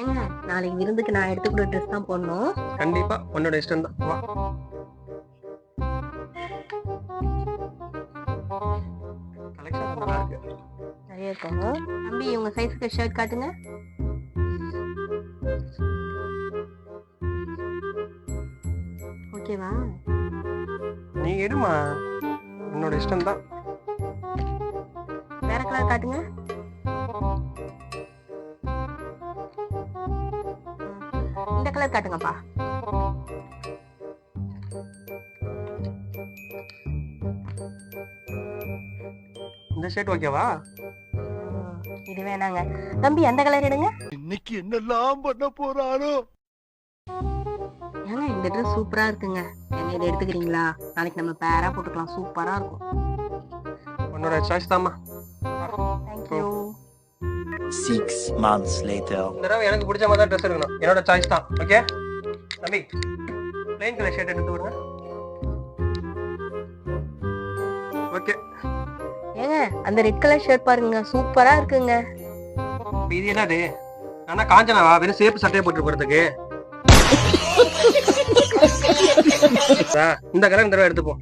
ஏங்க, நாளைக்கு விருந்துக்கு நான் எடுத்துக்கூட ட்ரெஸ் தான் போடணும். கண்டிப்பா உன்னோட இஷ்டம் தான். வா. கலெக்ஷன் நல்லா இருக்கு. நிறைய இருக்காங்க. தம்பி உங்க சைஸ்க்கு ஷர்ட் காட்டுங்க. ஓகேவா? நீ எடுமா, உன்னோட இஷ்டம் தான். வேற கலர் காட்டுங்க. இந்த கலர் காட்டுங்கப்பா. இந்த ஷர்ட் ஓகேவா? இது வேணாங்க. தம்பி அந்த கலர் எடுங்க. இன்னைக்கு என்னெல்லாம் பண்ண போறாரோ. ஏங்க இந்த ட்ரெஸ் சூப்பரா இருக்குங்க. ஏங்க இதை எடுத்துக்கிறீங்களா? நாளைக்கு நம்ம பேரா போட்டுக்கலாம். சூப்பரா இருக்கும். உன்னோட சாய்ஸ் தாம்மா. தேங்க்யூ. 6 months later. இந்த தடவை எனக்கு பிடிச்ச மாதிரி தான் ட்ரெஸ் எடுக்கணும். என்னோட சாய்ஸ் தான். ஓகே தம்பி, பிளைன் கலர் ஷர்ட் எடுத்து விடுங்க. ஓகே. ஏங்க அந்த ரெட் கலர் ஷர்ட் பாருங்க, சூப்பரா இருக்குங்க. இது என்னது? ஆனா காஞ்சனாவா? வெறும் சேப்பு சட்டையை போட்டு போறதுக்கு. இந்த கலர் இந்த தடவை எடுத்துப்போம்.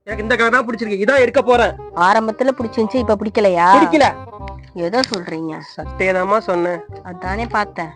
எனக்கு இந்த கலர் தான் பிடிச்சிருக்கு. இதான் எடுக்க போறேன். ஆரம்பத்துல பிடிச்சிருந்துச்சு, இப்ப பிடிக்கலையா? பிடிக்கல. ஏதோ சொல்றீங்க? சட்டையதாமா சொன்னேன். அதானே பார்த்தேன்.